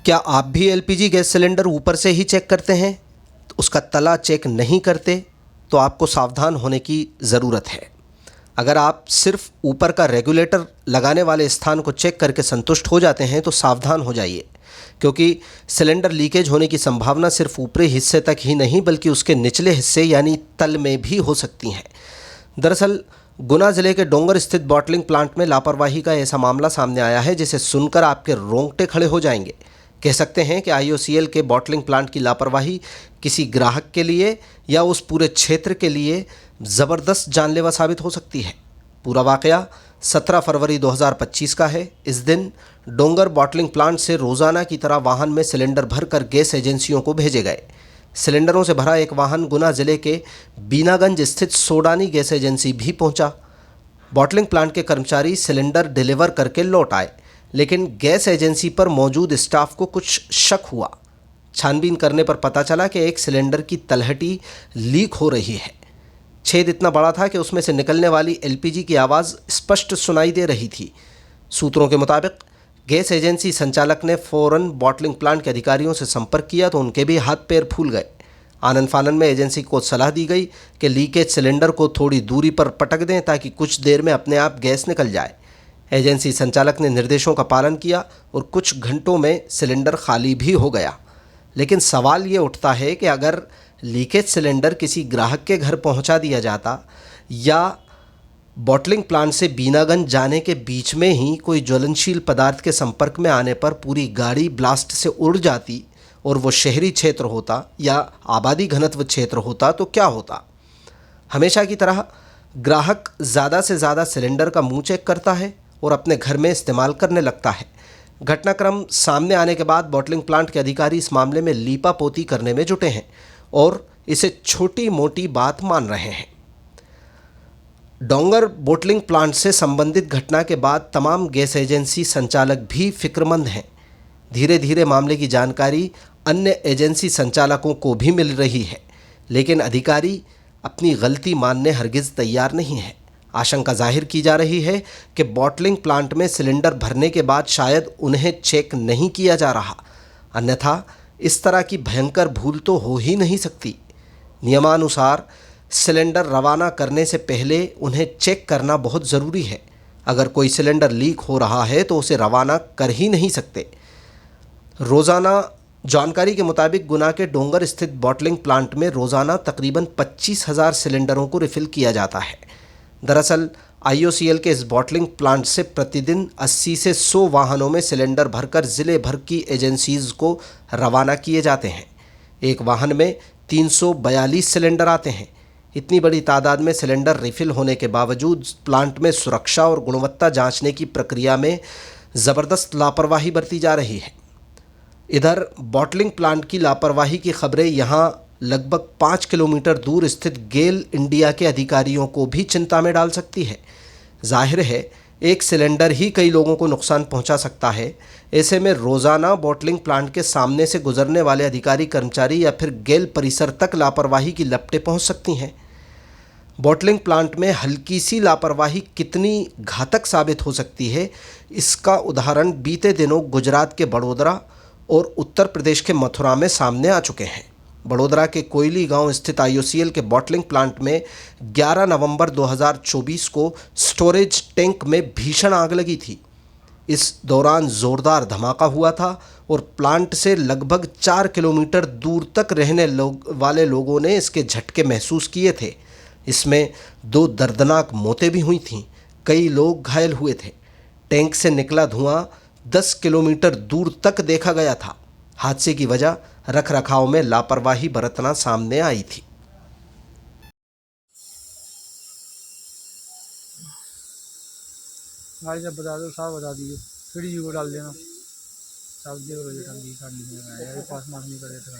क्या आप भी एलपीजी गैस सिलेंडर ऊपर से ही चेक करते हैं, तो उसका तला चेक नहीं करते? तो आपको सावधान होने की ज़रूरत है। अगर आप सिर्फ ऊपर का रेगुलेटर लगाने वाले स्थान को चेक करके संतुष्ट हो जाते हैं तो सावधान हो जाइए, क्योंकि सिलेंडर लीकेज होने की संभावना सिर्फ ऊपरी हिस्से तक ही नहीं बल्कि उसके निचले हिस्से यानी तल में भी हो सकती है। दरअसल गुना जिले के डोंगर स्थित बॉटलिंग प्लांट में लापरवाही का ऐसा मामला सामने आया है जिसे सुनकर आपके रोंगटे खड़े हो जाएंगे। कह सकते हैं कि आईओसीएल के बॉटलिंग प्लांट की लापरवाही किसी ग्राहक के लिए या उस पूरे क्षेत्र के लिए ज़बरदस्त जानलेवा साबित हो सकती है। पूरा वाकया 17 फरवरी 2025 का है। इस दिन डोंगर बॉटलिंग प्लांट से रोज़ाना की तरह वाहन में सिलेंडर भरकर गैस एजेंसियों को भेजे गए। सिलेंडरों से भरा एक वाहन गुना जिले के बीनागंज स्थित सोडानी गैस एजेंसी भी पहुंचा। बॉटलिंग प्लांट के कर्मचारी सिलेंडर डिलीवर करके लौट आए, लेकिन गैस एजेंसी पर मौजूद स्टाफ को कुछ शक हुआ। छानबीन करने पर पता चला कि एक सिलेंडर की तलहटी लीक हो रही है। छेद इतना बड़ा था कि उसमें से निकलने वाली एलपीजी की आवाज़ स्पष्ट सुनाई दे रही थी। सूत्रों के मुताबिक गैस एजेंसी संचालक ने फौरन बॉटलिंग प्लांट के अधिकारियों से संपर्क किया तो उनके भी हाथ पैर फूल गए। आनन फानन में एजेंसी को सलाह दी गई कि लीकेज सिलेंडर को थोड़ी दूरी पर पटक दें ताकि कुछ देर में अपने आप गैस निकल जाए। एजेंसी संचालक ने निर्देशों का पालन किया और कुछ घंटों में सिलेंडर खाली भी हो गया। लेकिन सवाल ये उठता है कि अगर लीकेज सिलेंडर किसी ग्राहक के घर पहुंचा दिया जाता या बॉटलिंग प्लांट से बीनागंज जाने के बीच में ही कोई ज्वलनशील पदार्थ के संपर्क में आने पर पूरी गाड़ी ब्लास्ट से उड़ जाती और वो शहरी क्षेत्र होता या आबादी घनत्व क्षेत्र होता तो क्या होता? हमेशा की तरह ग्राहक ज़्यादा से ज़्यादा सिलेंडर का मुंह चेक करता है और अपने घर में इस्तेमाल करने लगता है। घटनाक्रम सामने आने के बाद बॉटलिंग प्लांट के अधिकारी इस मामले में लीपापोती करने में जुटे हैं और इसे छोटी मोटी बात मान रहे हैं। डोंगर बॉटलिंग प्लांट से संबंधित घटना के बाद तमाम गैस एजेंसी संचालक भी फिक्रमंद हैं। धीरे धीरे मामले की जानकारी अन्य एजेंसी संचालकों को भी मिल रही है, लेकिन अधिकारी अपनी गलती मानने हरगिज़ तैयार नहीं है। आशंका जाहिर की जा रही है कि बॉटलिंग प्लांट में सिलेंडर भरने के बाद शायद उन्हें चेक नहीं किया जा रहा, अन्यथा इस तरह की भयंकर भूल तो हो ही नहीं सकती। नियमानुसार सिलेंडर रवाना करने से पहले उन्हें चेक करना बहुत ज़रूरी है। अगर कोई सिलेंडर लीक हो रहा है तो उसे रवाना कर ही नहीं सकते। रोज़ाना जानकारी के मुताबिक गुना के डोंगर स्थित बॉटलिंग प्लांट में रोज़ाना तकरीबन 25,000 सिलेंडरों को रिफ़िल किया जाता है। दरअसल आईओसीएल के इस बॉटलिंग प्लांट से प्रतिदिन 80 से 100 वाहनों में सिलेंडर भरकर ज़िले भर की एजेंसीज़ को रवाना किए जाते हैं। एक वाहन में 342 सिलेंडर आते हैं। इतनी बड़ी तादाद में सिलेंडर रिफ़िल होने के बावजूद प्लांट में सुरक्षा और गुणवत्ता जांचने की प्रक्रिया में ज़बरदस्त लापरवाही बरती जा रही है। इधर बॉटलिंग प्लांट की लापरवाही की खबरें यहाँ लगभग 5 किलोमीटर दूर स्थित गेल इंडिया के अधिकारियों को भी चिंता में डाल सकती है। जाहिर है एक सिलेंडर ही कई लोगों को नुकसान पहुंचा सकता है। ऐसे में रोज़ाना बॉटलिंग प्लांट के सामने से गुजरने वाले अधिकारी कर्मचारी या फिर गेल परिसर तक लापरवाही की लपटें पहुंच सकती हैं। बॉटलिंग प्लांट में हल्की सी लापरवाही कितनी घातक साबित हो सकती है, इसका उदाहरण बीते दिनों गुजरात के बड़ोदरा और उत्तर प्रदेश के मथुरा में सामने आ चुके हैं। बड़ोदरा के कोयली गांव स्थित आईओसीएल के बॉटलिंग प्लांट में 11 नवंबर 2024 को स्टोरेज टैंक में भीषण आग लगी थी। इस दौरान ज़ोरदार धमाका हुआ था और प्लांट से लगभग 4 किलोमीटर दूर तक रहने वाले लोगों ने इसके झटके महसूस किए थे। इसमें 2 दर्दनाक मौतें भी हुई थीं। कई लोग घायल हुए थे। टैंक से निकला धुआं 10 किलोमीटर दूर तक देखा गया था। हादसे की वजह रखरखाव में लापरवाही बरतना सामने आई थी। भाई जब बता दो साहब बता दीजिए, फ्री जी को डाल देना साहब। जी पास माफ नहीं कर देते।